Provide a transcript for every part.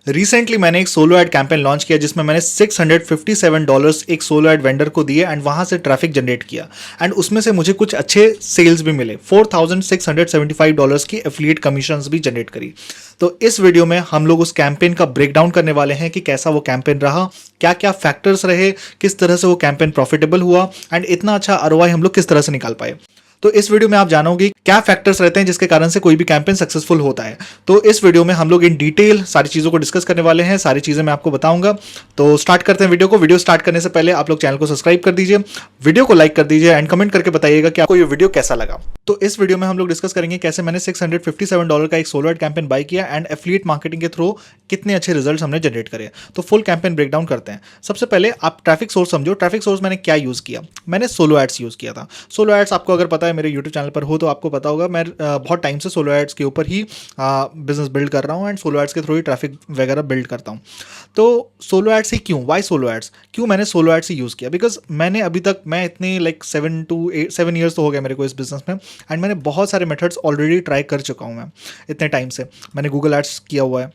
Recently मैंने एक solo ad campaign launch किया जिसमें मैंने $657 एक सोलो एड वेंडर को दिए एंड वहां से ट्रैफिक जनरेट किया एंड उसमें से मुझे कुछ अच्छे सेल्स भी मिले। $4,675 की एफिलिएट कमीशंस भी जनरेट करी। तो इस वीडियो में हम लोग उस कैंपेन का ब्रेकडाउन करने वाले हैं कि कैसा वो कैंपेन रहा, क्या क्या फैक्टर्स रहे, किस तरह से वो कैंपेन प्रॉफिटेबल हुआ एंड इतना अच्छा आरओआई हम लोग किस तरह से निकाल पाए। तो इस वीडियो में आप जानोगे क्या फैक्टर्स रहते हैं जिसके कारण से कोई भी कैंपेन सक्सेसफुल होता है। तो इस वीडियो में हम लोग इन डिटेल सारी चीज़ों को डिस्कस करने वाले हैं, सारी चीज़ें मैं आपको बताऊंगा। तो स्टार्ट करते हैं वीडियो को। वीडियो स्टार्ट करने से पहले आप लोग चैनल को सब्सक्राइब कर दीजिए, वीडियो को लाइक कर दीजिए एंड कमेंट करके बताइएगा कि आपको ये वीडियो कैसा लगा। तो इस वीडियो में हम लोग डिस्कस करेंगे कैसे मैंने $657 का एक सोलो एड कैंपेन बाय किया एंड एफिलिएट मार्केटिंग के थ्रू कितने अच्छे रिजल्ट्स हमने जनरेट करे। तो फुल कैंपेन ब्रेकडाउन करते हैं। सबसे पहले आप ट्रैफिक सोर्स समझो। ट्रैफिक सोर्स मैंने क्या यूज़ किया? मैंने सोलो एड्स यूज़ किया था। सोलो एड्स आपको अगर पता है, मेरे यूट्यूब चैनल पर हो तो आपको पता होगा, मैं बहुत टाइम से सोलो एड्स के ऊपर ही बिजनेस बिल्ड कर रहा हूँ एंड सोलो एड्स के थ्रू ही ट्रैफिक वगैरह बिल्ड करता हूँ। तो सोलो एड्स ही क्यों, वाई सोलो एड्स, क्यों मैंने सोलो एड्स ही यूज़ किया? बिकॉज मैंने अभी तक, मैं इतने लाइक 7 ईयर्स तो हो गया मेरे को इस बिजनेस में एंड मैंने बहुत सारे मेथड्स ऑलरेडी ट्राई कर चुका हूँ। मैं इतने टाइम से मैंने गूगल एड्स किया हुआ है,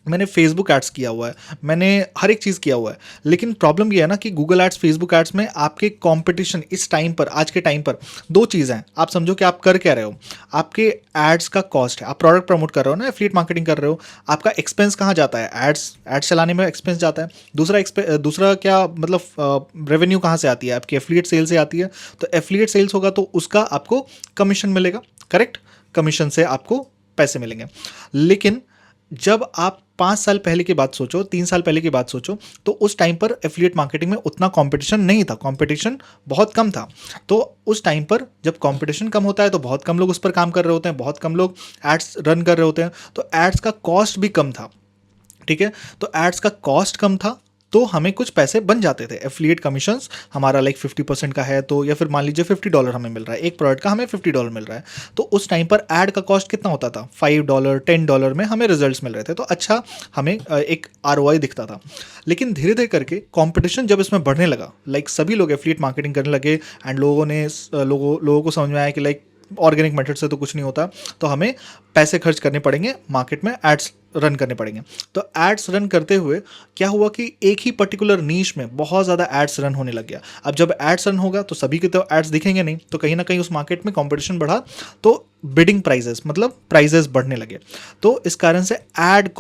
मैंने फेसबुक एड्स किया हुआ है, मैंने हर एक चीज़ किया हुआ है। लेकिन प्रॉब्लम ये है ना कि गूगल एड्स, फेसबुक एड्स में आपके कंपटीशन इस टाइम पर, आज के टाइम पर दो चीज़ हैं। आप समझो कि आप कर क्या रहे हो, आपके एड्स का कॉस्ट है, आप प्रोडक्ट प्रमोट कर रहे हो ना, एफिलिएट मार्केटिंग कर रहे हो, आपका एक्सपेंस कहाँ जाता है? एड्स चलाने में एक्सपेंस जाता है। दूसरा क्या मतलब रेवेन्यू कहाँ से आती है? आपकी एफिलिएट सेल से आती है। तो एफिलिएट सेल्स होगा तो उसका आपको कमीशन मिलेगा, करेक्ट? कमीशन से आपको पैसे मिलेंगे। लेकिन जब आप 5 साल पहले की बात सोचो, 3 साल पहले की बात सोचो, तो उस टाइम पर एफिलिएट मार्केटिंग में उतना कंपटीशन नहीं था, कंपटीशन बहुत कम था। तो उस टाइम पर जब कंपटीशन कम होता है तो बहुत कम लोग उस पर काम कर रहे होते हैं, बहुत कम लोग एड्स रन कर रहे होते हैं, तो एड्स का कॉस्ट भी कम था। ठीक है, तो एड्स का कॉस्ट कम था तो हमें कुछ पैसे बन जाते थे। एफिलिएट कमीशंस हमारा लाइक 50% का है, तो या फिर मान लीजिए $50 हमें मिल रहा है, एक प्रोडक्ट का हमें $50 मिल रहा है। तो उस टाइम पर ऐड का कॉस्ट कितना होता था? $5 $10 में हमें रिजल्ट्स मिल रहे थे। तो अच्छा, हमें एक आरओआई दिखता था। लेकिन धीरे धीरे करके कंपटीशन जब इसमें बढ़ने लगा, लाइक सभी लोग एफिलिएट मार्केटिंग करने लगे एंड लोगों को समझ में आया कि लाइक ऑर्गेनिक मेथड से तो कुछ नहीं होता, तो हमें पैसे खर्च करने पड़ेंगे, मार्केट में एड्स रन करने पड़ेंगे। तो एड्स रन करते हुए क्या हुआ कि एक ही पर्टिकुलर नीश में बहुत ज़्यादा एड्स रन होने लग गया। अब जब एड्स रन होगा तो सभी के तो एड्स दिखेंगे नहीं, तो कहीं ना कहीं उस मार्केट में कंपटीशन बढ़ा, तो बिडिंग प्राइजेस मतलब प्राइजेस बढ़ने लगे। तो इस कारण से एड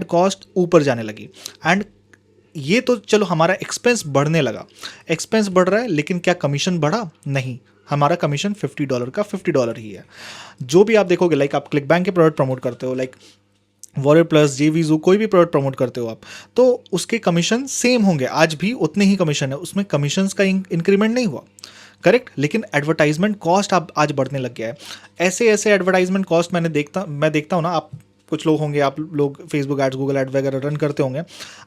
कॉस्ट ऊपर जाने लगी एंड ये तो चलो हमारा एक्सपेंस बढ़ने लगा। एक्सपेंस बढ़ रहा है लेकिन क्या कमीशन बढ़ा? नहीं, हमारा कमीशन $50 का $50 ही है। जो भी आप देखोगे, लाइक आप क्लिक बैंक के प्रोडक्ट प्रमोट करते हो, लाइक वॉरियर प्लस, जेवीजू, कोई भी प्रोडक्ट प्रमोट करते हो आप, तो उसके कमीशन सेम होंगे, आज भी उतने ही कमीशन है, उसमें कमीशंस का इंक्रीमेंट नहीं हुआ, करेक्ट? लेकिन एडवर्टाइजमेंट कॉस्ट अब आज बढ़ने लग गया है। ऐसे ऐसे एडवर्टाइजमेंट कॉस्ट मैं देखता हूँ ना, आप कुछ लोग होंगे, आप लोग फेसबुक एड्स, गूगल एड वगैरह रन करते होंगे,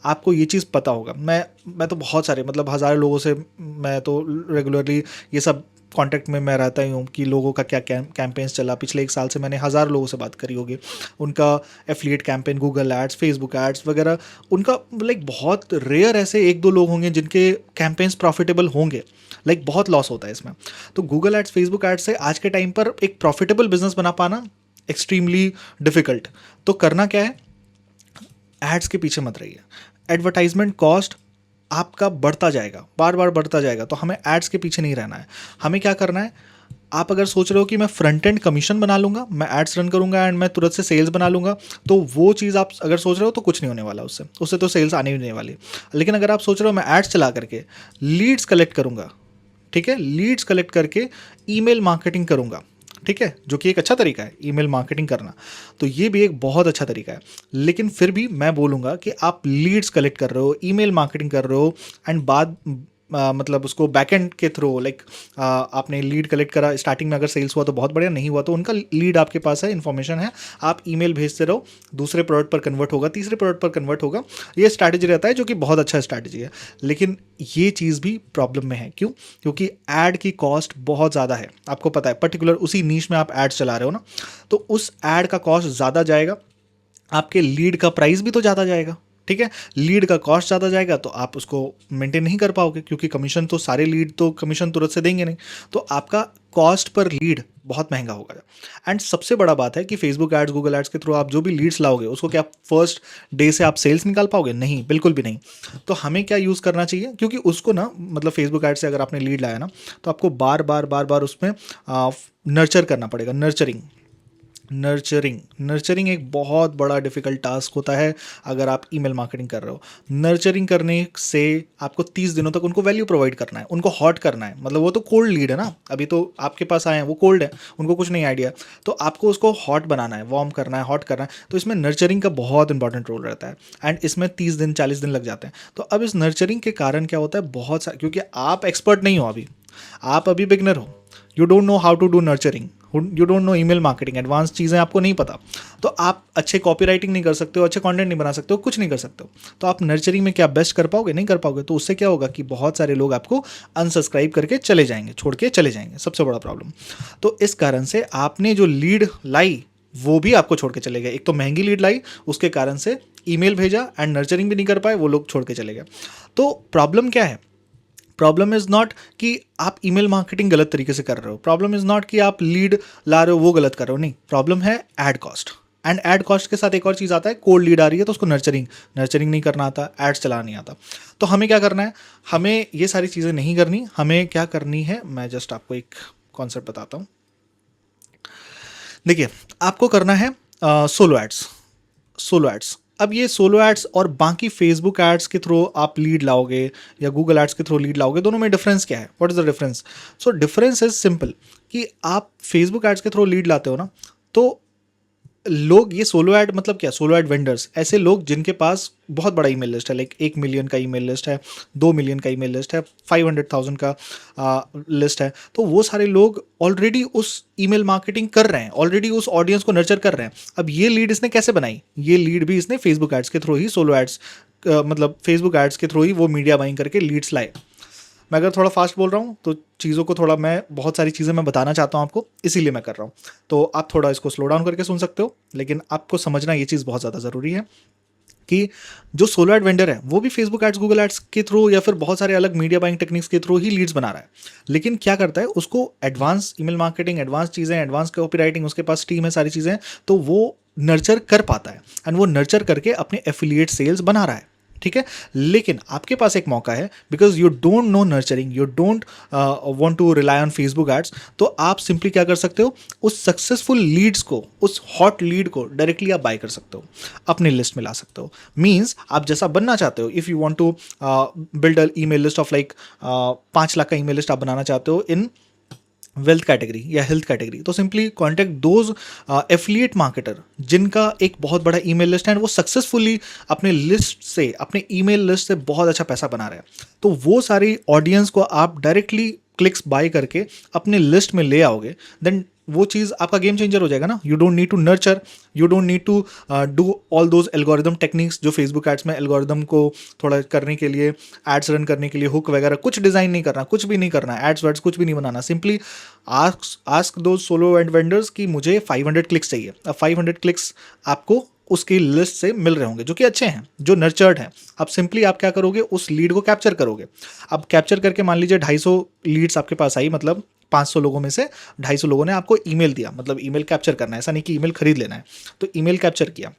आपको ये चीज़ पता होगा। मैं तो बहुत सारे, मतलब हज़ारों लोगों से मैं तो रेगुलरली ये सब कांटेक्ट में मैं रहता ही हूँ कि लोगों का क्या कैंपेन्स चला। पिछले 1 साल से मैंने हज़ार लोगों से बात करी होगी, उनका affiliate campaign, Google ads, Facebook ads वगैरह, उनका लाइक बहुत रेयर ऐसे 1-2 लोग होंगे जिनके कैंपेन्स प्रॉफिटेबल होंगे, लाइक बहुत लॉस होता है इसमें। तो गूगल एड्स, फेसबुक एड्स से आज के टाइम पर एक प्रॉफिटेबल बिजनेस बना पाना एक्सट्रीमली डिफिकल्ट। तो करना क्या है? एड्स के पीछे मत रहिए। एडवर्टाइजमेंट कॉस्ट आपका बढ़ता जाएगा, बार बार बढ़ता जाएगा, तो हमें एड्स के पीछे नहीं रहना है। हमें क्या करना है? आप अगर सोच रहे हो कि मैं फ्रंट एंड कमीशन बना लूंगा, मैं एड्स रन करूंगा एंड मैं तुरंत से सेल्स बना लूंगा, तो वो चीज़ आप अगर सोच रहे हो तो कुछ नहीं होने वाला उससे तो सेल्स आने ही नहीं वाली। लेकिन अगर आप सोच रहे हो मैं एड्स चला करके लीड्स कलेक्ट करूंगा, ठीक है, लीड्स कलेक्ट करके ईमेल मार्केटिंग करूंगा, ठीक है, जो कि एक अच्छा तरीका है ईमेल मार्केटिंग करना, तो ये भी एक बहुत अच्छा तरीका है। लेकिन फिर भी मैं बोलूँगा कि आप लीड्स कलेक्ट कर रहे हो, ईमेल मार्केटिंग कर रहे हो एंड मतलब उसको बैकएंड के थ्रू, लाइक आपने लीड कलेक्ट करा, स्टार्टिंग में अगर सेल्स हुआ तो बहुत बढ़िया, नहीं हुआ तो उनका लीड आपके पास है, इन्फॉर्मेशन है, आप ईमेल भेजते रहो, दूसरे प्रोडक्ट पर कन्वर्ट होगा, तीसरे प्रोडक्ट पर कन्वर्ट होगा। ये स्ट्रैटेजी रहता है जो कि बहुत अच्छा स्ट्रैटेजी है। लेकिन ये चीज़ भी प्रॉब्लम में है, क्यों? क्योंकि ऐड की कॉस्ट बहुत ज़्यादा है। आपको पता है, पर्टिकुलर उसी नीश में आप एड्स चला रहे हो ना, तो उस ऐड का कॉस्ट ज़्यादा जाएगा, आपके लीड का प्राइस भी तो ज़्यादा जाएगा, ठीक है, लीड का कॉस्ट ज़्यादा जाएगा तो आप उसको मेंटेन नहीं कर पाओगे, क्योंकि कमीशन तो सारे लीड तो कमीशन तुरंत से देंगे नहीं, तो आपका कॉस्ट पर लीड बहुत महंगा होगा। एंड सबसे बड़ा बात है कि फेसबुक एड्स, गूगल एड्स के थ्रू आप जो भी लीड्स लाओगे उसको क्या फर्स्ट डे से आप सेल्स निकाल पाओगे? नहीं, बिल्कुल भी नहीं। तो हमें क्या यूज़ करना चाहिए, क्योंकि उसको ना मतलब फेसबुक एड से अगर आपने लीड लाया ना, तो आपको बार बार बार बार उसमें नर्चर करना पड़ेगा। नर्चरिंग एक बहुत बड़ा डिफिकल्ट टास्क होता है अगर आप ईमेल मार्केटिंग कर रहे हो। नर्चरिंग करने से आपको 30 दिनों तक उनको वैल्यू प्रोवाइड करना है, उनको हॉट करना है। मतलब वो तो कोल्ड लीड है ना, अभी तो आपके पास आए हैं, वो कोल्ड है, उनको कुछ नहीं आइडिया, तो आपको उसको हॉट बनाना है, वार्म करना है, हॉट करना है। तो इसमें नर्चरिंग का बहुत इंपॉर्टेंट रोल रहता है, एंड इसमें 30 दिन 40 दिन लग जाते हैं। तो अब इस नर्चरिंग के कारण क्या होता है, बहुत सारा, क्योंकि आप एक्सपर्ट नहीं हो अभी, आप अभी बिगनर हो, you don't know how to do nurturing, you don't know email marketing, advance चीज़ें आपको नहीं पता, तो आप अच्छे कॉपी राइटिंग नहीं कर सकते हो, अच्छे कंटेंट नहीं बना सकते हो, कुछ नहीं कर सकते हो। तो आप नर्चरिंग में क्या बेस्ट कर पाओगे? नहीं कर पाओगे। तो उससे क्या होगा कि बहुत सारे लोग आपको अनसब्सक्राइब करके चले जाएंगे, छोड़ के चले जाएंगे, सबसे बड़ा प्रॉब्लम। तो इस कारण से आपने जो लीड लाई वो भी आपको छोड़ के चले गए। एक तो महंगी लीड लाई, उसके कारण से ईमेल भेजा एंड नर्चरिंग भी नहीं कर पाए, वो लोग छोड़ के चले गए। तो प्रॉब्लम क्या है? प्रॉब्लम इज़ नॉट कि आप ईमेल मार्केटिंग गलत तरीके से कर रहे हो, प्रॉब्लम इज़ नॉट कि आप लीड ला रहे हो वो गलत कर रहे हो, नहीं, प्रॉब्लम है ad cost. And ad cost के साथ एक और चीज़ आता है, कोल्ड लीड आ रही है तो उसको नर्चरिंग नहीं करना आता, एड्स चलाना नहीं आता। तो हमें क्या करना है? हमें ये सारी चीज़ें नहीं करनी। हमें क्या करनी है, मैं जस्ट आपको एक कॉन्सेप्ट बताता हूँ। देखिए, आपको करना है सोलो एड्स। अब ये सोलो एड्स और बाकी फेसबुक एड्स के थ्रू आप लीड लाओगे या गूगल एड्स के थ्रू लीड लाओगे, दोनों में डिफरेंस क्या है? What is the difference? So difference is simple, कि आप फेसबुक एड्स के थ्रू लीड लाते हो ना, तो लोग, ये सोलो ऐड मतलब क्या, सोलो ऐड वेंडर्स, ऐसे लोग जिनके पास बहुत बड़ा ईमेल लिस्ट है, लाइक 1 मिलियन का ईमेल लिस्ट है, 2 मिलियन का ईमेल लिस्ट है, 500,000 का लिस्ट है, तो वो सारे लोग ऑलरेडी उस ईमेल मार्केटिंग कर रहे हैं, ऑलरेडी उस ऑडियंस को नर्चर कर रहे हैं। अब ये लीड इसने कैसे बनाई? ये लीड भी इसने फेसबुक एड्स के थ्रू ही, सोलो एड्स मतलब फेसबुक एड्स के थ्रू ही वो मीडिया बाइंग करके लीड्स लाए। मैं अगर थोड़ा फास्ट बोल रहा हूँ तो चीज़ों को थोड़ा, मैं बहुत सारी चीज़ें मैं बताना चाहता हूँ आपको, इसीलिए मैं कर रहा हूँ, तो आप थोड़ा इसको स्लो डाउन करके सुन सकते हो। लेकिन आपको समझना ये चीज़ बहुत ज़्यादा ज़रूरी है कि जो सोलो एड वेंडर है वो भी फेसबुक एड्स, गूगल एड्स के थ्रू या फिर बहुत सारे अलग मीडिया बाइंग टेक्निक्स के थ्रू ही लीड्स बना रहा है। लेकिन क्या करता है, उसको एडवांस ईमेल मार्केटिंग, एडवांस चीज़ें, एडवांस कॉपी राइटिंग, उसके पास टीम है, सारी चीज़ें, तो वो नर्चर कर पाता है, एंड वो नर्चर करके अपने एफिलिएट सेल्स बना रहा है। ठीक है, लेकिन आपके पास एक मौका है, because you don't know nurturing, you don't want to rely on Facebook ads, तो आप सिंपली क्या कर सकते हो, उस सक्सेसफुल लीड्स को, उस हॉट लीड को डायरेक्टली आप बाय कर सकते हो, अपने लिस्ट में ला सकते हो। मीन्स आप जैसा बनना चाहते हो, if you want to build a email list of like 5 lakh का ईमेल लिस्ट आप बनाना चाहते हो इन वेल्थ कैटेगरी या हेल्थ कैटेगरी, तो simply contact those affiliate marketer जिनका एक बहुत बड़ा ईमेल लिस्ट है, वो सक्सेसफुली अपने लिस्ट से, अपने ईमेल लिस्ट से बहुत अच्छा पैसा बना रहे हैं। तो वो सारी ऑडियंस को आप डायरेक्टली क्लिक्स बाय करके अपने लिस्ट में ले आओगे, देन वो चीज़ आपका गेम चेंजर हो जाएगा ना। You don't need to nurture, you don't need to do all those algorithm techniques, जो फेसबुक एड्स में एल्गोरिदम को थोड़ा करने के लिए, एड्स रन करने के लिए, हुक वगैरह कुछ डिज़ाइन नहीं करना, कुछ भी नहीं करना, एड्स वर्ड्स कुछ भी नहीं बनाना। सिंपली आस्क दो सोलो एंड वेंडर्स कि मुझे 500 क्लिक्स चाहिए। अब 500 क्लिक्स आपको उसकी लिस्ट से मिल रहे होंगे जो कि अच्छे हैं, जो नर्चर्ड हैं। अब सिंपली आप क्या करोगे, उस लीड को कैप्चर करोगे। अब कैप्चर करके मान लीजिए 250 लीड्स आपके पास आई, मतलब 500 लोगों में से 250 लोगों ने आपको ईमेल दिया, मतलब ईमेल कैप्चर करना है, ऐसा नहीं कि ईमेल खरीद लेना है। तो ईमेल कैप्चर किया।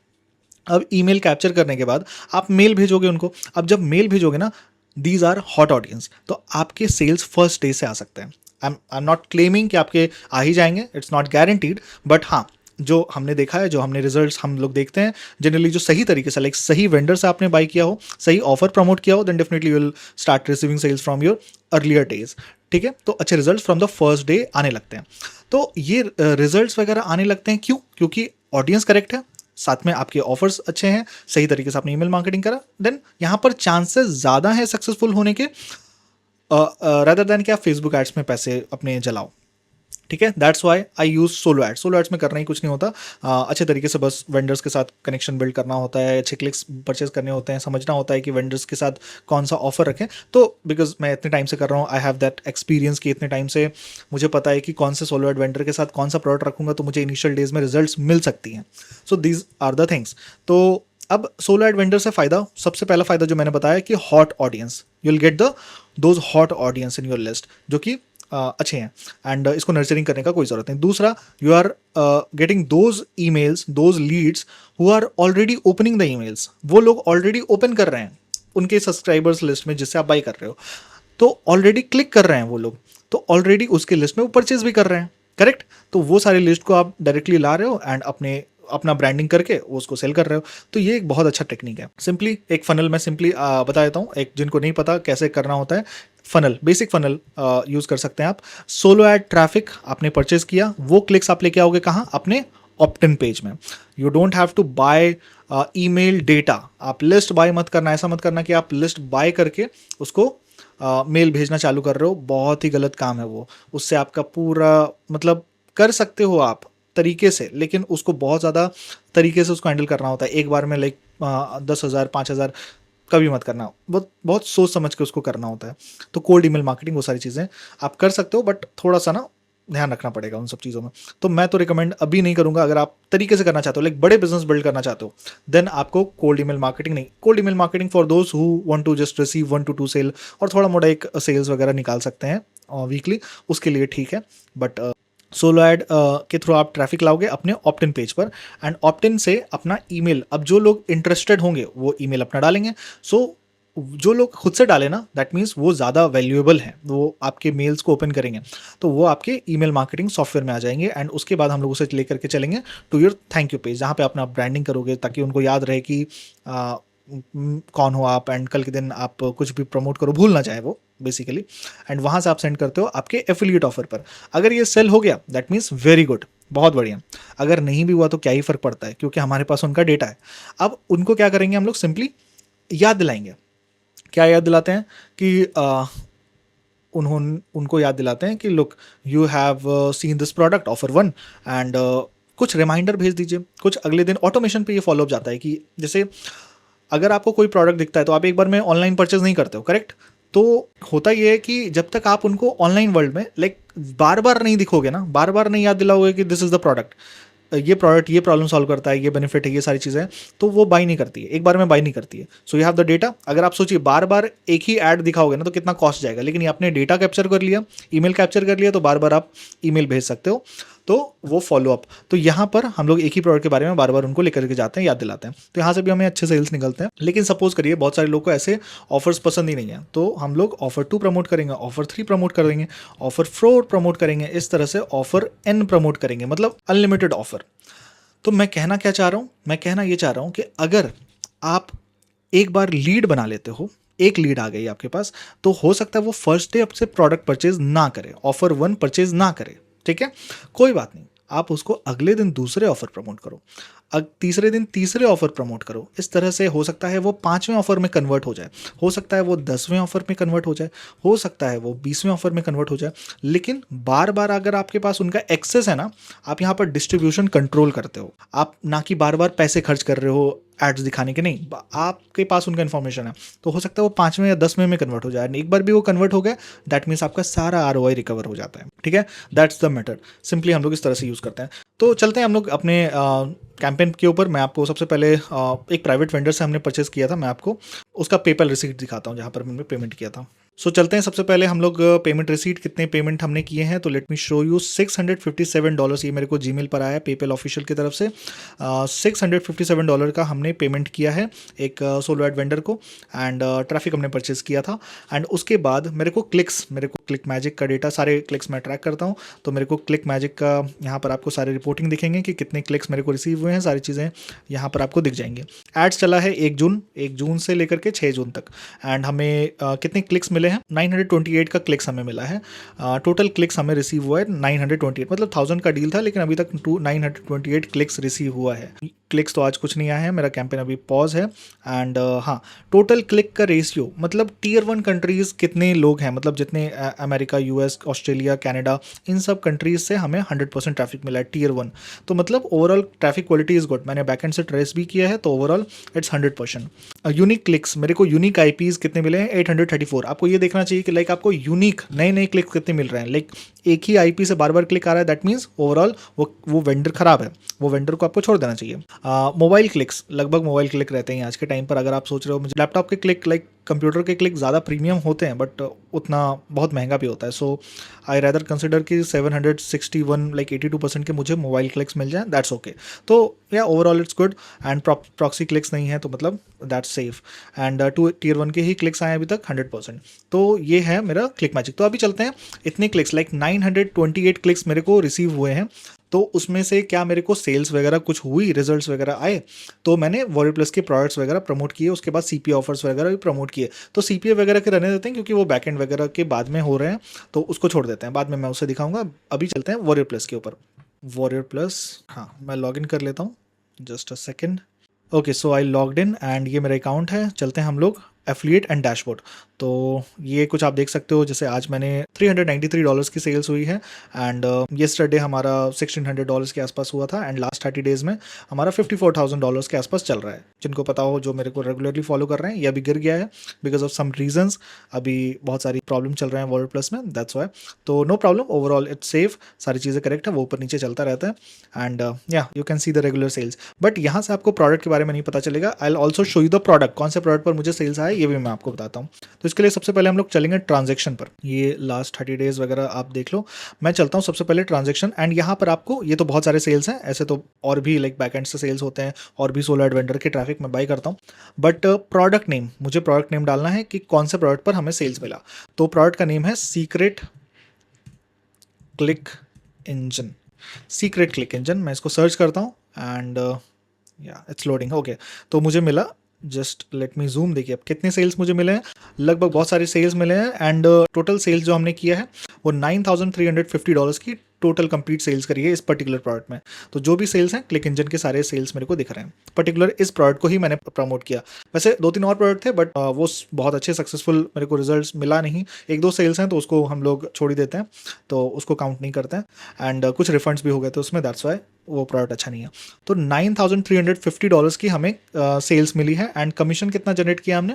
अब ईमेल कैप्चर करने के बाद आप मेल भेजोगे उनको। अब जब मेल भेजोगे ना, दीज आर हॉट ऑडियंस, तो आपके सेल्स फर्स्ट डे से आ सकते हैं। आई एम नॉट क्लेमिंग कि आपके आ ही जाएंगे, इट्स नॉट गारंटीड, बट हाँ, जो हमने देखा है, जो हमने रिजल्ट्स हम लोग देखते हैं जनरली, जो सही तरीके से, लाइक सही वेंडर से आपने बाई किया हो, सही ऑफर प्रमोट किया हो, then definitely you will start receiving sales from your earlier days. ठीक है, तो अच्छे results from the first day आने लगते हैं। तो ये रिजल्ट्स वगैरह आने लगते हैं क्यों? क्योंकि ऑडियंस करेक्ट है, साथ में आपके ऑफर्स अच्छे हैं, सही तरीके से आपने ईमेल मार्केटिंग करा, देन यहाँ पर चांसेस ज़्यादा हैं सक्सेसफुल होने के, रादर देन कि आप फेसबुक एड्स में पैसे अपने जलाओ। ठीक है, that's why I use solo ads. Solo ads में करना ही कुछ नहीं होता, अच्छे तरीके से बस वेंडर्स के साथ कनेक्शन बिल्ड करना होता है, अच्छे क्लिक्स परचेज करने होते हैं, समझना होता है कि वेंडर्स के साथ कौन सा ऑफर रखें। तो बिकॉज मैं इतने टाइम से कर रहा हूँ, आई हैव दैट एक्सपीरियंस कि इतने टाइम से मुझे पता है कि कौन से सोलो एड वेंडर के साथ कौन सा प्रोडक्ट रखूँगा तो मुझे इनिशियल डेज में रिजल्ट्स मिल सकती हैं। So these are the things. तो अब सोलो एड वेंडर से फायदा, सबसे पहला फायदा जो मैंने बताया कि hot audience, you will get those hot audience in your list जो कि अच्छे हैं, एंड इसको नर्चरिंग करने का कोई ज़रूरत नहीं। दूसरा, you are getting those emails, those leads who are already opening the emails, वो लोग ऑलरेडी ओपन कर रहे हैं उनके सब्सक्राइबर्स लिस्ट में जिससे आप बाई कर रहे हो, तो ऑलरेडी क्लिक कर रहे हैं वो लोग, तो ऑलरेडी उसके लिस्ट में वो परचेज भी कर रहे हैं, करेक्ट। तो वो सारी लिस्ट को आप डायरेक्टली ला रहे हो एंड अपना ब्रांडिंग करके उसको सेल कर रहे हो। तो ये एक बहुत अच्छा टेक्निक है। सिंपली एक फनल मैं सिंपली बता देता हूँ, एक जिनको नहीं पता कैसे करना होता है, फनल, बेसिक फनल यूज़ कर सकते हैं आप। सोलो एड ट्रैफिक आपने परचेज किया, वो क्लिक्स आप लेके आओगे कहाँ, अपने ऑप्टिन पेज में। You don't have to buy email data, आप लिस्ट बाय मत करना, ऐसा मत करना कि आप लिस्ट बाय करके उसको मेल भेजना चालू कर रहे हो, बहुत ही गलत काम है वो। उससे आपका पूरा मतलब कर सकते हो आप तरीके से, लेकिन उसको बहुत ज़्यादा तरीके से उसको हैंडल करना होता है। एक बार में लाइक 10,000 5,000 कभी मत करना, बहुत बहुत सोच समझ के उसको करना होता है। तो कोल्ड ईमेल मार्केटिंग वो सारी चीज़ें आप कर सकते हो, बट थोड़ा सा ना ध्यान रखना पड़ेगा उन सब चीज़ों में। तो मैं तो रिकमेंड अभी नहीं करूँगा। अगर आप तरीके से करना चाहते हो, लाइक बड़े बिजनेस बिल्ड करना चाहते हो, देन आपको कोल्ड ईमेल मार्केटिंग नहीं, cold email marketing for those who want to just receive 1 to 2 sale और थोड़ा मोड़ा एक सेल्स वगैरह निकाल सकते हैं वीकली, उसके लिए ठीक है। बट सोलो ऐड के थ्रू आप ट्रैफिक लाओगे अपने ऑप्टिन पेज पर, एंड ऑप्टिन से अपना ईमेल, अब जो लोग इंटरेस्टेड होंगे वो ईमेल अपना डालेंगे। सो जो लोग खुद से डाले ना, दैट मीन्स वो ज़्यादा वैल्यूएबल हैं, वो आपके मेल्स को ओपन करेंगे, तो वो आपके ईमेल मार्केटिंग सॉफ्टवेयर में आ जाएंगे, एंड उसके बाद हम लोग उसे लेकर के चलेंगे to your thank you page, जहाँ पे अपना ब्रांडिंग करोगे ताकि उनको याद रहे कि कौन हो आप, एंड कल के दिन आप कुछ भी प्रमोट करो भूल ना जाए वो बेसिकली। एंड वहाँ से आप सेंड करते हो आपके एफिलिएट ऑफर पर। अगर ये सेल हो गया दैट मीन्स वेरी गुड, बहुत बढ़िया। अगर नहीं भी हुआ तो क्या ही फ़र्क पड़ता है, क्योंकि हमारे पास उनका डेटा है। अब उनको क्या करेंगे हम लोग, सिंपली याद दिलाएंगे। क्या याद दिलाते हैं कि उनको याद दिलाते हैं कि look you have seen this product offer 1, and कुछ रिमाइंडर भेज दीजिए। कुछ अगले दिन ऑटोमेशन पे ये फॉलोअप जाता है कि जैसे अगर आपको कोई प्रोडक्ट दिखता है तो आप एक बार में ऑनलाइन परचेज नहीं करते हो, करेक्ट। तो होता ये है कि जब तक आप उनको ऑनलाइन वर्ल्ड में लाइक बार बार नहीं दिखोगे ना, बार बार नहीं याद दिलाओगे कि दिस इज़ द प्रोडक्ट, ये प्रोडक्ट ये प्रॉब्लम सॉल्व करता है, ये बेनिफिट है, ये सारी चीज़ें हैं, तो वो बाई नहीं करती है, एक बार में बाई नहीं करती है। So you have the data. अगर आप सोचिए बार बार एक ही ऐड दिखाओगे ना तो कितना कॉस्ट जाएगा, लेकिन ये आपने डेटा कैप्चर कर लिया, ईमेल कैप्चर कर लिया, तो बार बार आप ईमेल भेज सकते हो, तो वो फॉलोअप। तो यहाँ पर हम लोग एक ही प्रोडक्ट के बारे में बार बार उनको लेकर के जाते हैं, याद दिलाते हैं, तो यहाँ से भी हमें अच्छे सेल्स निकलते हैं। लेकिन सपोज करिए बहुत सारे लोग को ऐसे ऑफर्स पसंद ही नहीं है, तो हम लोग ऑफर 2 प्रमोट करेंगे, ऑफर 3 प्रमोट करेंगे, ऑफर 4 प्रमोट करेंगे, इस तरह से ऑफर N प्रमोट करेंगे, मतलब अनलिमिटेड ऑफर। तो मैं कहना क्या चाह रहा हूँ, मैं कहना ये चाह रहा हूँ कि अगर आप एक बार लीड बना लेते हो, एक लीड आ गई आपके पास, तो हो सकता है वो फर्स्ट डे आपसे प्रोडक्ट परचेज ना करे, ऑफर 1 परचेज ना करे, ठीक है, कोई बात नहीं, आप उसको अगले दिन दूसरे ऑफर प्रमोट करो, तीसरे दिन तीसरे ऑफर प्रमोट करो। इस तरह से हो सकता है वो 5वें ऑफर में कन्वर्ट हो जाए, हो सकता है वो 10वें ऑफर में कन्वर्ट हो जाए, हो सकता है वो 20वें ऑफर में कन्वर्ट हो जाए। लेकिन बार बार अगर आपके पास उनका एक्सेस है ना, आप यहाँ पर डिस्ट्रीब्यूशन कंट्रोल करते हो, आप ना कि बार बार पैसे खर्च कर रहे हो एड्स दिखाने के, नहीं, आपके पास उनका इन्फॉर्मेशन है, तो हो सकता है वो 5वें या 10वें में कन्वर्ट हो जाए। एक बार भी वो कन्वर्ट हो गया दैट मीन्स आपका सारा ROI रिकवर हो जाता है, ठीक है। दैट्स द मैटर, सिंपली हम लोग इस तरह से यूज़ करते हैं। तो चलते हैं हम लोग अपने कैंपेन के ऊपर। मैं आपको सबसे पहले एक प्राइवेट वेंडर से हमने परचेस किया था, मैं आपको उसका पेपल रिसीट दिखाता हूँ जहाँ पर मैंने पेमेंट किया था। सो चलते हैं, सबसे पहले हम लोग पेमेंट रिसीट कितने पेमेंट हमने किए हैं, तो लेट मी शो यू। $657 ये मेरे को जीमेल पर आया पेपल ऑफिशियल की तरफ से। $657 का हमने पेमेंट किया है एक सोलो एड वेंडर को, एंड ट्रैफिक हमने परचेज किया था। एंड उसके बाद मेरे को क्लिक मैजिक का डेटा, सारे क्लिक्स मैं ट्रैक करता हूँ, तो मेरे को क्लिक मैजिक का यहाँ पर आपको सारे रिपोर्टिंग दिखेंगे कि कितने क्लिक्स मेरे को रिसीव हुए हैं, सारी चीज़ें यहाँ पर आपको दिख जाएंगी। एड्स चला है 1 जून से लेकर के 6 जून तक, एंड हमें कितने क्लिक्स मिले हैं, 928 का क्लिक्स हमें मिला है। टोटल क्लिक्स हमें रिसीव हुआ है 928, मतलब 1000 का डील था, लेकिन अभी तक 928 क्लिक्स रिसीव हुआ है। क्लिक्स तो आज कुछ नहीं आया है, मेरा कैंपेन अभी पॉज है। एंड हाँ, टोटल क्लिक का रेशियो, मतलब Tier 1 कंट्रीज़ कितने लोग हैं, मतलब जितने अमेरिका, US, ऑस्ट्रेलिया, कनाडा, इन सब कंट्रीज़ से हमें 100% ट्रैफिक मिला है Tier 1। तो मतलब overall traffic quality is good. मैंने बैकएंड से ट्रेस भी किया है, तो ओवरऑल इट्स 100%। यूनिक क्लिक्स, मेरे को यूनिक IPs कितने मिले हैं, 834। आपको ये देखना चाहिए कि लाइक आपको यूनिक नए क्लिक्स कितने मिल रहे हैं। लाइक एक ही IP से बार बार क्लिक आ रहा है, दैट मीन्स ओवरऑल वो वेंडर खराब है, वो वेंडर को आपको छोड़ देना चाहिए। मोबाइल क्लिक्स, लगभग मोबाइल क्लिक रहते हैं आज के टाइम पर। अगर आप सोच रहे हो मुझे लैपटॉप के क्लिक लाइक कंप्यूटर के क्लिक ज़्यादा प्रीमियम होते हैं बट उतना बहुत महंगा भी होता है। सो आई रैदर कंसिडर कि 761 लाइक 82% के मुझे मोबाइल क्लिक्स मिल जाएं, दैट्स ओके। तो या overall it's good. And proxy clicks नहीं है तो मतलब that's safe. And to tier 1 के ही क्लिक्स आए अभी तक 100%। तो ये है मेरा क्लिक मैजिक। तो अभी चलते हैं, इतने क्लिक्स लाइक 928 क्लिक्स मेरे को रिसीव हुए हैं। तो उसमें से क्या मेरे को सेल्स वगैरह कुछ हुई, रिजल्ट्स वगैरह आए, तो मैंने वॉरियर प्लस के प्रोडक्ट्स वगैरह प्रमोट किए, उसके बाद सीपीए ऑफर्स वगैरह भी प्रमोट किए। तो सीपीए वगैरह के रहने देते हैं क्योंकि वो बैकएंड वगैरह के बाद में हो रहे हैं, तो उसको छोड़ देते हैं, बाद में मैं उसे दिखाऊंगा। अभी चलते हैं वॉरियर प्लस के ऊपर। वॉरियर प्लस, हाँ मैं लॉग इन कर लेता हूँ, just a second. Okay, so I logged in and ये मेरा अकाउंट है। चलते हैं हम लोग एफिलिएट एंड डैशबोर्ड। तो ये कुछ आप देख सकते हो, जैसे आज मैंने $393 की सेल्स हुई है एंड येस्टरडे हमारा $1600 के आसपास हुआ था एंड लास्ट 30 डेज में हमारा $54,000 के आसपास चल रहा है। जिनको पता हो, जो मेरे को रेगुलरली फॉलो कर रहे हैं, ये अभी गिर गया है बिकॉज ऑफ सम रीजंस। अभी बहुत सारी प्रॉब्लम चल रहे हैं वर्ल्ड प्लस में, दैट्स वाई। तो no problem, overall it's safe, सारी चीज़ें करेक्ट है, वो ऊपर नीचे चलता रहता है। एंड या you can see the regular sales. But यहाँ से आपको प्रोडक्ट के बारे में नहीं पता चलेगा। I will also show you the product, कौन से प्रोडक्ट पर मुझे सेल्स आए ये भी मैं आपको बताता हूँ। तो इसके लिए सबसे पहले हम लोग चलेंगे ट्रांजैक्शन पर। ये लास्ट 30 डेज वगैरह आप देख लो। मैं चलता हूँ सबसे पहले ट्रांजैक्शन एंड यहाँ पर आपको, ये तो बहुत सारे सेल्स हैं, ऐसे तो और भी लाइक बैकएंड से सेल्स होते हैं और भी सोलर वेंडर के ट्रैफिक मैं बाई करता हूँ। बट प्रोडक्ट नेम, मुझे प्रोडक्ट नेम डालना है कि कौन से प्रोडक्ट पर हमें सेल्स मिला। तो प्रोडक्ट का नेम है secret click engine. Secret click engine, मैं इसको सर्च करता हूँ एंड या इट्स लोडिंग। ओके, तो मुझे मिला, जस्ट लेट मी जूम। देखिए अब कितने सेल्स मुझे मिले हैं, लगभग बहुत सारे सेल्स मिले हैं एंड टोटल सेल्स जो हमने किया है वो $9,350 की टोटल कंप्लीट सेल्स करी है इस पर्टिकुलर प्रोडक्ट में। तो जो भी सेल्स हैं क्लिक इंजन के सारे सेल्स मेरे को दिख रहे हैं, पर्टिकुलर इस प्रोडक्ट को ही मैंने प्रमोट किया। वैसे 2-3 और प्रोडक्ट थे बट वो बहुत अच्छे सक्सेसफुल मेरे को रिजल्ट्स मिला नहीं। 1-2 सेल्स हैं तो उसको हम लोग छोड़ ही देते हैं, तो उसको काउंट नहीं करते हैं एंड कुछ रिफंड्स भी हो गए थे उसमें, दैट्स वाई वो प्रोडक्ट अच्छा नहीं है। तो $9,350 की हमें सेल्स मिली है एंड कमीशन कितना जनरेट किया हमने,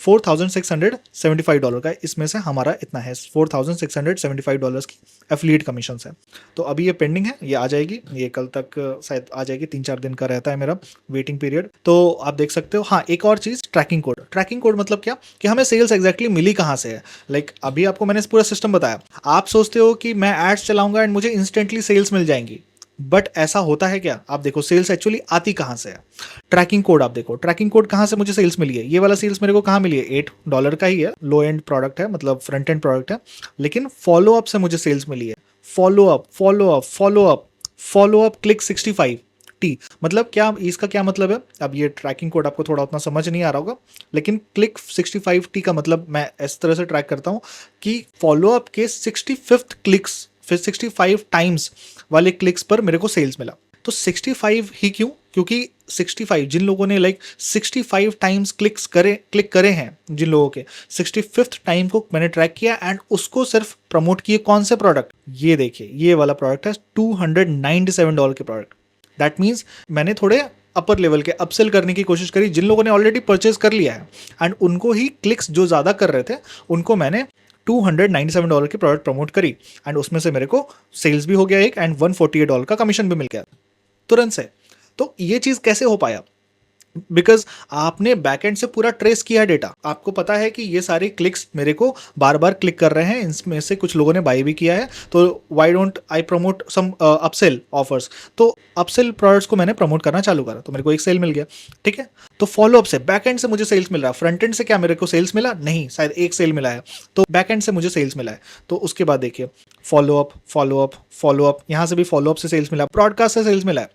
$4,675 का। इसमें से हमारा इतना है, $4,675 की एफिलिएट कमीशन है। तो अभी ये पेंडिंग है, ये आ जाएगी, ये कल तक शायद आ जाएगी, 3-4 दिन का रहता है मेरा वेटिंग पीरियड। तो आप देख सकते हो। हाँ, एक और चीज़, ट्रैकिंग कोड। ट्रैकिंग कोड मतलब क्या, कि हमें सेल्स एग्जैक्टली मिली कहाँ से है। लाइक अभी आपको मैंने पूरा सिस्टम बताया। आप सोचते हो कि मैं एड्स चलाऊंगा एंड मुझे इंस्टेंटली सेल्स मिल जाएंगी, बट ऐसा होता है क्या? आप देखो सेल्स एक्चुअली आती कहाँ से है। ट्रैकिंग कोड आप देखो, ट्रैकिंग कोड कहाँ से मुझे सेल्स मिली है। ये वाला सेल्स मेरे को कहाँ मिली है, $8 का ही है, लो एंड प्रोडक्ट है, मतलब फ्रंट एंड प्रोडक्ट है, लेकिन फॉलो अप से मुझे सेल्स मिली है। Follow up, follow up, follow up, follow up click 65T, मतलब क्या, इसका क्या मतलब है? अब ये ट्रैकिंग कोड आपको थोड़ा उतना समझ नहीं आ रहा होगा, लेकिन क्लिक 65T का मतलब मैं इस तरह से ट्रैक करता हूँ कि फॉलो अप के 65th क्लिक्स, फिर 65 टाइम्स वाले क्लिक्स पर मेरे को सेल्स मिला। तो 65 ही क्यों? क्योंकि 65 जिन लोगों ने लाइक 65 टाइम्स क्लिक करे हैं, जिन लोगों के 65th टाइम को मैंने ट्रैक किया एंड उसको सिर्फ प्रमोट किए। कौन से प्रोडक्ट? ये देखिए, ये वाला प्रोडक्ट है, $297 के प्रोडक्ट। दैट मीन्स मैंने थोड़े अपर लेवल के अपसेल करने की कोशिश करी। जिन लोगों ने ऑलरेडी परचेज कर लिया है एंड उनको ही क्लिक्स जो ज़्यादा कर रहे थे, उनको मैंने $297 की प्रोडक्ट प्रमोट करी एंड उसमें से मेरे को सेल्स भी हो गया एक एंड $148 का कमीशन भी मिल गया तुरंत से। तो ये चीज़ कैसे हो पाया? बिकॉज आपने बैकएंड से पूरा ट्रेस किया डेटा, आपको पता है कि ये सारे क्लिक्स मेरे को बार बार क्लिक कर रहे हैं, इनमें से कुछ लोगों ने बाई भी किया है, तो why don't I promote some upsell offers. तो अपसेल प्रोडक्ट्स को मैंने प्रमोट करना चालू करा, तो मेरे को एक सेल मिल गया, ठीक है। तो फॉलोअप से बैकएंड से मुझे सेल्स मिल रहा है। फ्रंट एंड से क्या मेरे को सेल्स मिला? नहीं, शायद एक सेल मिला है, तो बैकएंड से मुझे सेल्स मिला है। तो उसके बाद देखिए फॉलोअप, फॉलोअप, फॉलोअप, यहाँ से भी फॉलोअप से सेल्स मिला, ब्रॉडकास्ट से सेल्स मिला है।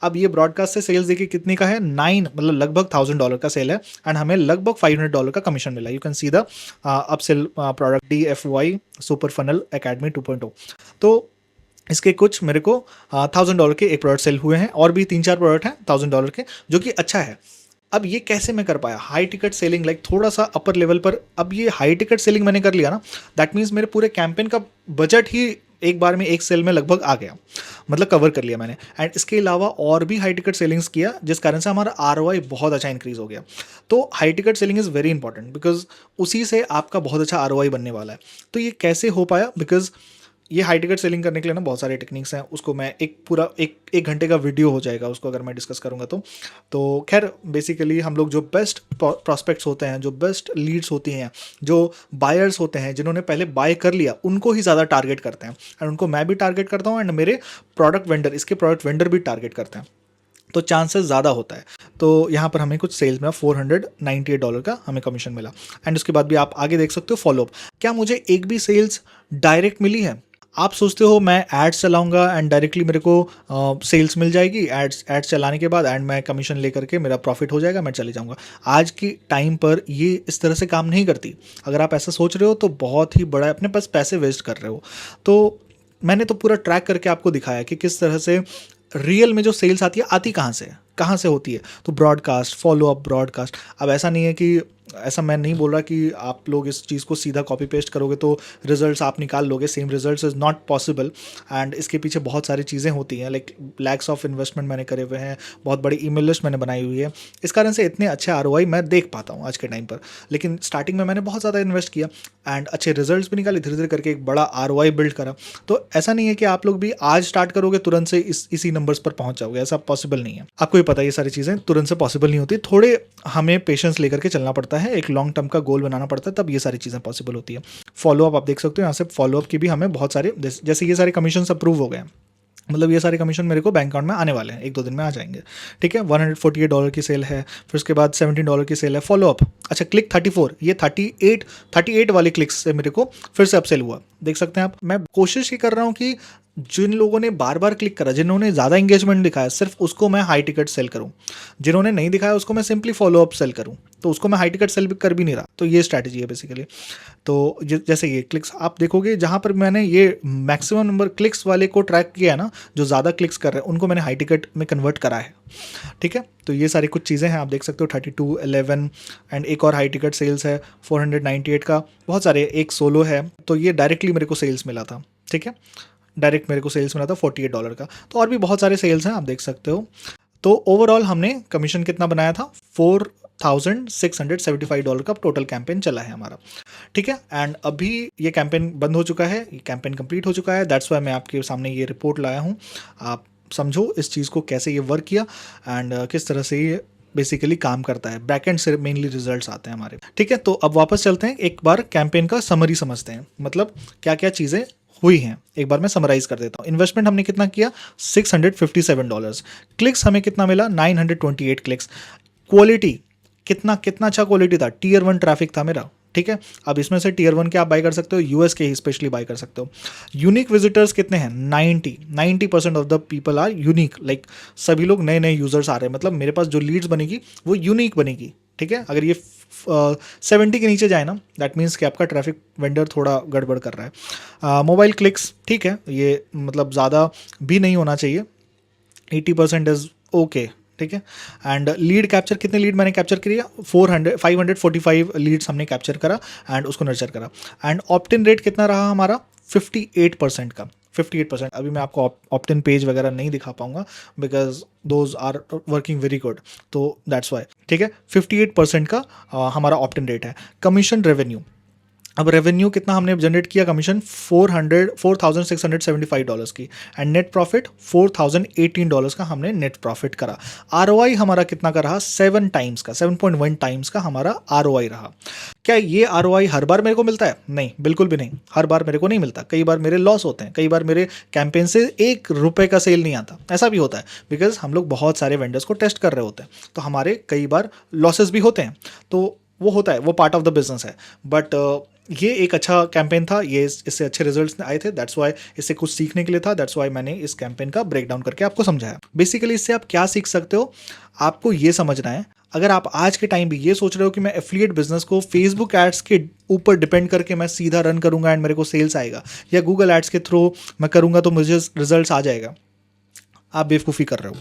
अब ये ब्रॉडकास्ट से सेल्स देखिए कितने का है, 9 मतलब लगभग $1,000 का सेल है एंड हमें लगभग $500 का कमीशन मिला। You can see the upsell product DFY super funnel academy 2.0। तो इसके कुछ मेरे को $1,000 के एक प्रोडक्ट सेल हुए हैं, और भी 3-4 प्रोडक्ट हैं $1,000 के, जो कि अच्छा है। अब ये कैसे मैं कर पाया? हाई टिकट सेलिंग, लाइक थोड़ा सा अपर लेवल पर। अब ये हाई टिकट सेलिंग मैंने कर लिया ना, दैट मीन्स मेरे पूरे कैंपेन का बजट ही एक बार में एक सेल में लगभग आ गया, मतलब कवर कर लिया मैंने। एंड इसके अलावा और भी हाई टिकट सेलिंग्स किया, जिस कारण से हमारा ROI बहुत अच्छा इंक्रीज हो गया। तो high ticket selling is very important because उसी से आपका बहुत अच्छा ROI बनने वाला है। तो ये कैसे हो पाया? बिकॉज ये हाई टिकट सेलिंग करने के लिए ना बहुत सारे टेक्निक्स हैं, उसको मैं एक घंटे का वीडियो हो जाएगा उसको अगर मैं डिस्कस करूँगा तो खैर बेसिकली हम लोग जो बेस्ट प्रॉस्पेक्ट्स होते हैं, जो बेस्ट लीड्स होती हैं, जो बायर्स होते हैं जिन्होंने पहले बाय कर लिया, उनको ही ज़्यादा टारगेट करते हैं, एंड उनको मैं भी टारगेट करता हूँ, एंड मेरे इसके प्रोडक्ट वेंडर भी टारगेट करते हैं, तो चांसेस ज़्यादा होता है। तो यहाँ पर हमें कुछ सेल्स मिला, $498 का हमें कमीशन मिला। एंड उसके बाद भी आप आगे देख सकते हो फॉलोअप। क्या मुझे एक भी सेल्स डायरेक्ट मिली है? आप सोचते हो मैं एड्स चलाऊंगा एंड डायरेक्टली मेरे को सेल्स मिल जाएगी, एड्स चलाने के बाद एंड मैं कमीशन लेकर के मेरा प्रॉफिट हो जाएगा, मैं चले जाऊंगा। आज की टाइम पर ये इस तरह से काम नहीं करती। अगर आप ऐसा सोच रहे हो तो बहुत ही बड़ा अपने पास पैसे वेस्ट कर रहे हो। तो मैंने तो पूरा ट्रैक करके आपको दिखाया कि किस तरह से रियल में जो सेल्स आती है, आती कहाँ से होती है। तो ब्रॉडकास्ट, फॉलोअप, ब्रॉडकास्ट। अब ऐसा नहीं है कि, ऐसा मैं नहीं बोल रहा कि आप लोग इस चीज़ को सीधा कॉपी पेस्ट करोगे तो रिजल्ट्स आप निकाल लोगे, same results is not possible. And इसके पीछे बहुत सारी चीज़ें होती हैं, लाइक लैक्स ऑफ इन्वेस्टमेंट मैंने करे हुए हैं, बहुत बड़ी ईमेल लिस्ट मैंने बनाई हुई है, इस कारण से इतने अच्छे ROI मैं देख पाता हूँ आज के टाइम पर। लेकिन स्टार्टिंग में मैंने बहुत ज़्यादा इन्वेस्ट किया एंड अच्छे रिजल्ट्स भी निकाले, धीरे धीरे करके एक बड़ा ROI बिल्ड करा। तो ऐसा नहीं है कि आप लोग भी आज स्टार्ट करोगे तुरंत से इसी नंबर्स पर पहुंच जाओगे, ऐसा पॉसिबल नहीं है। आपको भी पता है ये सारी चीज़ें तुरंत से पॉसिबल नहीं होती, थोड़े हमें पेशेंस लेकर के चलना पड़ता है, एक लॉन्ग टर्म का गोल बनाना पड़ता है, तब ये सारी चीज़ें पॉसिबल होती है। फॉलोअप आप देख सकते हो, यहाँ से फॉलोअप की भी हमें बहुत सारे, जैसे ये सारे कमीशन अप्रूव हो गए हैं, मतलब ये सारे कमीशन मेरे को बैंक अकाउंट में आने वाले हैं, 1-2 दिन में आ जाएंगे। ठीक है, $148 की सेल है, फिर उसके बाद $17 की सेल है। फॉलोअप, अच्छा क्लिक 34, ये 38 वाले क्लिक्स से मेरे को फिर से अपसेल हुआ, देख सकते हैं आप। मैं कोशिश ये कर रहा हूँ कि जिन लोगों ने बार बार क्लिक करा, जिन्होंने ज़्यादा इंगेजमेंट दिखाया, सिर्फ उसको मैं हाई टिकट सेल करूँ, जिन्होंने नहीं दिखाया उसको मैं सिंपली फॉलोअप सेल करूँ, तो उसको मैं हाई टिकट सेल भी कर भी नहीं रहा। तो ये स्ट्रैटेजी है बेसिकली। तो जैसे ये क्लिक्स आप देखोगे, जहाँ पर मैंने ये मैक्सिमम नंबर क्लिक्स वाले को ट्रैक किया है ना, जो ज़्यादा क्लिक्स कर रहे हैं उनको मैंने हाई टिकट में कन्वर्ट करा है। ठीक है, तो ये सारी कुछ चीज़ें हैं, आप देख सकते हो 32, 11 एंड एक और हाई टिकट सेल्स है 498 का, बहुत सारे, एक सोलो है। तो ये डायरेक्टली मेरे को सेल्स मिला था। ठीक है, डायरेक्ट मेरे को सेल्स मिला था $48 का। तो और भी बहुत सारे सेल्स हैं, आप देख सकते हो। तो ओवरऑल हमने कमीशन कितना बनाया था, $4,675 का टोटल कैंपेन चला है हमारा। ठीक है, एंड अभी ये कैंपेन बंद हो चुका है, ये कैंपेन कंप्लीट हो चुका है, दैट्स वाई मैं आपके सामने ये रिपोर्ट लाया हूँ। आप समझो इस चीज़ को, कैसे ये वर्क किया एंड किस तरह से ये बेसिकली काम करता है। बैकएंड से मेनली रिजल्ट्स आते हैं हमारे। ठीक है, तो अब वापस चलते हैं, एक बार कैंपेन का समरी समझते हैं, मतलब क्या क्या चीज़ें हुई हैं। एक बार मैं समराइज कर देता हूँ। इन्वेस्टमेंट हमने कितना किया, $657। क्लिक्स हमें कितना मिला, 928 क्लिक्स। क्वालिटी कितना अच्छा क्वालिटी था, Tier 1 ट्रैफिक था मेरा। ठीक है, अब इसमें से Tier 1 के आप बाय कर सकते हो, US के ही स्पेशली बाय कर सकते हो। यूनिक विजिटर्स कितने हैं, 90% of the people are unique, like सभी लोग नए यूजर्स आ रहे हैं, मतलब मेरे पास जो लीड्स बनेगी वो यूनिक बनेगी। ठीक है, अगर ये 70 के नीचे जाए ना, दैट मीन्स कि आपका ट्रैफिक वेंडर थोड़ा गड़बड़ कर रहा है। मोबाइल क्लिक्स, ठीक है, ये मतलब ज़्यादा भी नहीं होना चाहिए, 80% इज़ ओके। ठीक है, एंड लीड कैप्चर, कितने लीड मैंने कैप्चर किया, 545 लीड्स हमने कैप्चर करा एंड उसको नर्चर करा। एंड ऑप्ट-इन रेट कितना रहा हमारा, 58% का, 58%। अभी मैं आपको ऑप्ट-इन पेज वगैरह नहीं दिखा पाऊंगा because those are working very good, तो दैट्स वाई। ठीक है, 58% का हमारा ऑप्ट-इन रेट है। कमीशन रेवेन्यू, अब रेवेन्यू कितना हमने जनरेट किया, कमीशन $4,675 की, एंड नेट प्रॉफिट $4,018 का हमने नेट प्रॉफिट करा। ROI हमारा कितना का रहा, 7.1 टाइम्स का हमारा ROI रहा। क्या ये ROI हर बार मेरे को मिलता है, नहीं, बिल्कुल भी नहीं, हर बार मेरे को नहीं मिलता। कई बार मेरे लॉस होते हैं, कई बार मेरे कैंपेन से $1 का सेल नहीं आता, ऐसा भी होता है, बिकॉज हम लोग बहुत सारे वेंडर्स को टेस्ट कर रहे होते हैं, तो हमारे कई बार लॉसेस भी होते हैं। तो वो होता है, वो पार्ट ऑफ द बिजनेस है। बट ये एक अच्छा कैंपेन था, ये इससे अच्छे रिजल्ट्स आए थे, दैट्स वाई, इससे कुछ सीखने के लिए था, दैट्स वाई मैंने इस कैंपेन का ब्रेक डाउन करके आपको समझाया। बेसिकली इससे आप क्या सीख सकते हो, आपको ये समझना है, अगर आप आज के टाइम भी ये सोच रहे हो कि मैं एफिलिएट बिजनेस को फेसबुक एड्स के ऊपर डिपेंड करके मैं सीधा रन करूंगा एंड मेरे को सेल्स आएगा, या गूगल एड्स के थ्रू मैं करूंगा तो मुझे रिजल्ट्स आ जाएगा, आप बेवकूफ़ी कर रहे हो।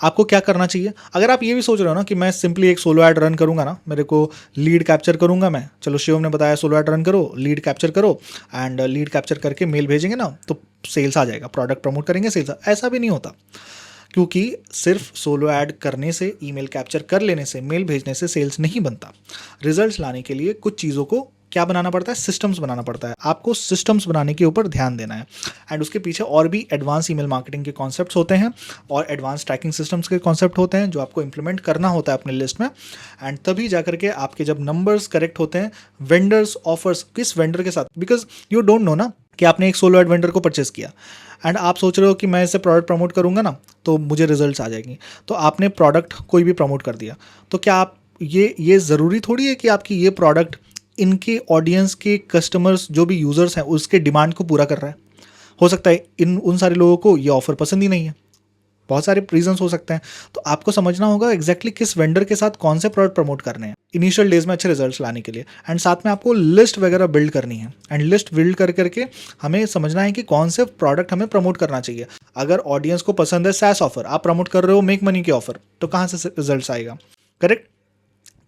आपको क्या करना चाहिए, अगर आप ये भी सोच रहे हो ना कि मैं सिंपली एक सोलो ऐड रन करूंगा ना, मेरे को लीड कैप्चर करूंगा मैं, चलो शिवम ने बताया सोलो ऐड रन करो, लीड कैप्चर करो, एंड लीड कैप्चर करके मेल भेजेंगे ना तो सेल्स आ जाएगा, प्रोडक्ट प्रमोट करेंगे सेल्स, ऐसा भी नहीं होता। क्योंकि सिर्फ सोलो ऐड करने से, ईमेल कैप्चर कर लेने से, मेल भेजने से सेल्स नहीं बनता। रिजल्ट्स लाने के लिए कुछ चीज़ों को क्या बनाना पड़ता है, सिस्टम्स बनाना पड़ता है। आपको सिस्टम्स बनाने के ऊपर ध्यान देना है एंड उसके पीछे और भी एडवांस ईमेल मार्केटिंग के कॉन्सेप्ट्स होते हैं और एडवांस ट्रैकिंग सिस्टम्स के कॉन्सेप्ट होते हैं जो आपको इंप्लीमेंट करना होता है अपने लिस्ट में। एंड तभी जा करके आपके जब नंबर्स करेक्ट होते हैं, वेंडर्स ऑफर्स किस वेंडर के साथ, बिकॉज यू डोंट नो ना कि आपने एक सोलो एड वेंडर को परचेस किया एंड आप सोच रहे हो कि मैं इसे प्रोडक्ट प्रमोट करूंगा ना तो मुझे रिजल्ट्स आ जाएंगी, तो आपने प्रोडक्ट कोई भी प्रमोट कर दिया, तो क्या आप ये ज़रूरी थोड़ी है कि आपकी ये प्रोडक्ट इनके ऑडियंस के कस्टमर्स जो भी यूज़र्स हैं उसके डिमांड को पूरा कर रहा है। हो सकता है उन सारे लोगों को ये ऑफर पसंद ही नहीं है, बहुत सारे रीजंस हो सकते हैं। तो आपको समझना होगा एग्जैक्टली किस वेंडर के साथ कौन से प्रोडक्ट प्रमोट करने हैं इनिशियल डेज में अच्छे रिजल्ट्स लाने के लिए। एंड साथ में आपको लिस्ट वगैरह बिल्ड करनी है एंड लिस्ट बिल्ड करके हमें समझना है कि कौन से प्रोडक्ट हमें प्रमोट करना चाहिए। अगर ऑडियंस को पसंद है सैस ऑफर, आप प्रमोट कर रहे हो मेक मनी के ऑफर, तो कहाँ से रिजल्ट आएगा, करेक्ट।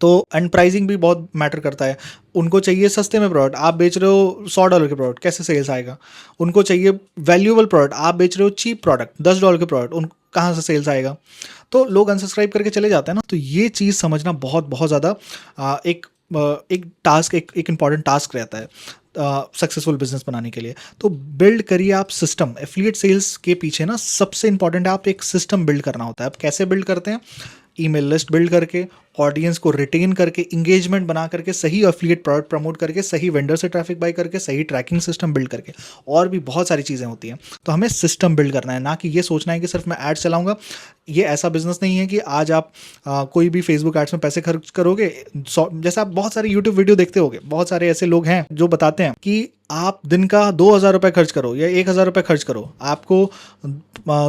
तो एंड प्राइसिंग भी बहुत मैटर करता है। उनको चाहिए सस्ते में प्रोडक्ट, आप बेच रहे हो $100 के प्रोडक्ट, कैसे सेल्स आएगा। उनको चाहिए वैल्यूएबल प्रोडक्ट, आप बेच रहे हो चीप प्रोडक्ट $10 के प्रोडक्ट, उन कहाँ से सेल्स आएगा। तो लोग अनसब्सक्राइब करके चले जाते हैं ना। तो ये चीज़ समझना बहुत बहुत ज़्यादा एक टास्क, एक इंपॉर्टेंट टास्क रहता है सक्सेसफुल बिजनेस बनाने के लिए। तो बिल्ड करिए आप सिस्टम। एफिलिएट सेल्स के पीछे ना सबसे इंपॉर्टेंट है आप एक सिस्टम बिल्ड करना होता है। आप कैसे बिल्ड करते हैं, ईमेल लिस्ट बिल्ड करके, ऑडियंस को रिटेन करके, इंगेजमेंट बना करके, सही एफिलिएट प्रोडक्ट प्रमोट करके, सही वेंडर से ट्रैफिक बाय करके, सही ट्रैकिंग सिस्टम बिल्ड करके, और भी बहुत सारी चीज़ें होती हैं। तो हमें सिस्टम बिल्ड करना है, ना कि ये सोचना है कि सिर्फ मैं एड्स चलाऊंगा। ये ऐसा बिजनेस नहीं है कि आज आप कोई भी फेसबुक एड्स में पैसे खर्च करोगे। जैसे आप बहुत सारे यूट्यूब वीडियो देखते होगे, बहुत सारे ऐसे लोग हैं जो बताते हैं कि आप दिन का 2,000 रुपये खर्च करो या 1,000 रुपये खर्च करो, आपको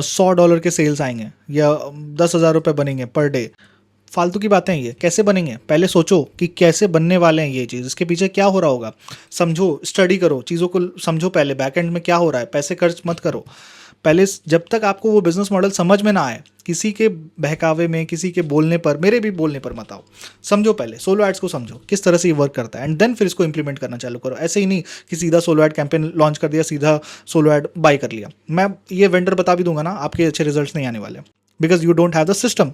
$100 के सेल्स आएंगे या 10,000 रुपये बनेंगे पर डे। फालतू की बातें हैं ये, कैसे बनेंगे पहले सोचो कि कैसे बनने वाले हैं ये चीज़, इसके पीछे क्या हो रहा होगा, समझो, स्टडी करो, चीज़ों को समझो, पहले बैक एंड में क्या हो रहा है, पैसे खर्च मत करो पहले। जब तक आपको वो बिजनेस मॉडल समझ में ना आए, किसी के बहकावे में, किसी के बोलने पर, मेरे भी बोलने पर मत आओ, समझो पहले सोलो एड्स को, समझो किस तरह से ये वर्क करता है एंड देन फिर इसको इंप्लीमेंट करना चालू करो। ऐसे ही नहीं कि सीधा सोलो एड कैंपेन लॉन्च कर दिया, सीधा सोलो एड बाय कर लिया। मैं ये वेंडर बता भी दूंगा ना, आपके अच्छे रिजल्ट्स नहीं आने वाले, because you don't have the system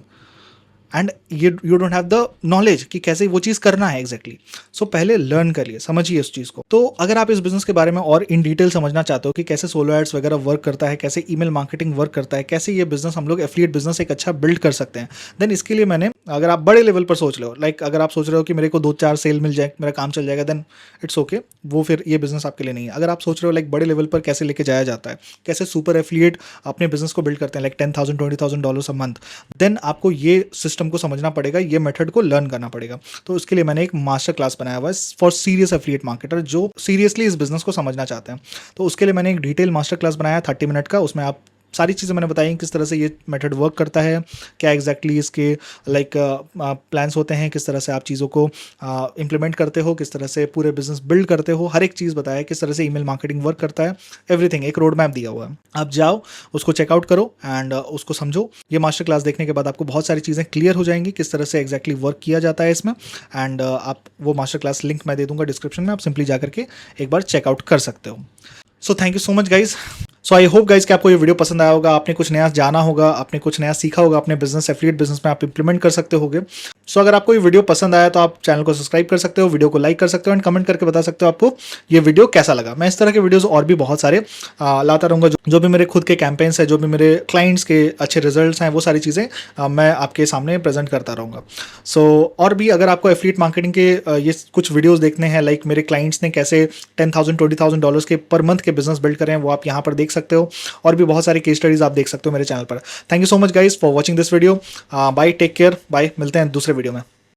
and you don't have the knowledge कि कैसे वो चीज़ करना है एग्जैक्टली। सो पहले लर्न करिए, समझिए उस चीज़ को। तो अगर आप इस बिजनेस के बारे में और इन डिटेल समझना चाहते हो कि कैसे सोलो एड्स वगैरह वर्क करता है, कैसे ईमेल मार्केटिंग वर्क करता है, कैसे ये बिजनेस हम लोग एफिलिएट बिजनेस एक अच्छा बिल्ड कर सकते हैं, देन इसके लिए मैंने, अगर आप बड़े लेवल पर सोच रहे हो, लाइक अगर आप सोच रहे हो कि मेरे को 2-4 सेल मिल जाए, मेरा काम चल जाएगा, देन इट्स ओके, वो फिर ये बिजनेस आपके लिए नहीं है। अगर आप सोच रहे हो लाइक बड़े लेवल पर कैसे लेके जाया जाता है, कैसे सुपर एफिलिएट अपने बिजनेस को बिल्ड करते हैं, लाइक $10,000 $20,000 अ मंथ, देन आपको ये सिस्टम को समझना पड़ेगा, ये मेथड को लर्न करना पड़ेगा। तो उसके लिए मैंने एक मास्टर क्लास बनाया हुआ है फॉर सीरियस एफिलिएट मार्केटर जो सीरियसली इस बिजनेस को समझना चाहते हैं। तो उसके लिए मैंने एक डिटेल मास्टर क्लास बनाया 30 मिनट का। उसमें आप सारी चीज़ें मैंने बताई किस तरह से ये मेथड वर्क करता है, क्या एग्जैक्टली इसके लाइक प्लान्स होते हैं, किस तरह से आप चीज़ों को इम्प्लीमेंट करते हो, किस तरह से पूरे बिजनेस बिल्ड करते हो, हर एक चीज़ बताया, किस तरह से ईमेल मार्केटिंग वर्क करता है, एवरीथिंग एक रोड मैप दिया हुआ है। आप जाओ उसको चेकआउट करो एंड उसको समझो। ये मास्टर क्लास देखने के बाद आपको बहुत सारी चीज़ें क्लियर हो जाएंगी किस तरह से एग्जैक्टली वर्क किया जाता है इसमें। एंड आप वो मास्टर क्लास लिंक मैं दे दूंगा डिस्क्रिप्शन में, आप सिंपली जा करके एक बार चेकआउट कर सकते हो। So thank you so much guys. So I hope guys कि आपको ये वीडियो पसंद आया होगा, आपने कुछ नया जाना होगा, आपने कुछ नया सीखा होगा, अपने बिजनेस एफिलिएट बिजनेस में आप इंप्लीमेंट कर सकते होगे। सो अगर आपको ये वीडियो पसंद आया तो आप चैनल को सब्सक्राइब कर सकते हो, वीडियो को लाइक कर सकते हो एंड कमेंट करके बता सकते हो आपको ये वीडियो कैसा लगा। मैं इस तरह के वीडियोस और भी बहुत सारे लाता रहूँगा, जो भी मेरे खुद के कैंपेन्स है, जो भी मेरे क्लाइंट्स के अच्छे रिजल्ट्स हैं, वो सारी चीज़ें मैं आपके सामने प्रेजेंट करता रहूँगा। सो और भी अगर आपको एफिलिएट मार्केटिंग के ये कुछ वीडियोज़ देखने हैं, लाइक मेरे क्लाइंट्स ने कैसे $10,000 $20,000 के पर मंथ के बिजनेस बिल्ड करें, वो आप यहाँ पर देख सकते हो। और भी बहुत सारी केस स्टडीज आप देख सकते हो मेरे चैनल पर। Thank you so much guys for watching this video. Bye, take care, bye, मिलते हैं दूसरे वीडियो में।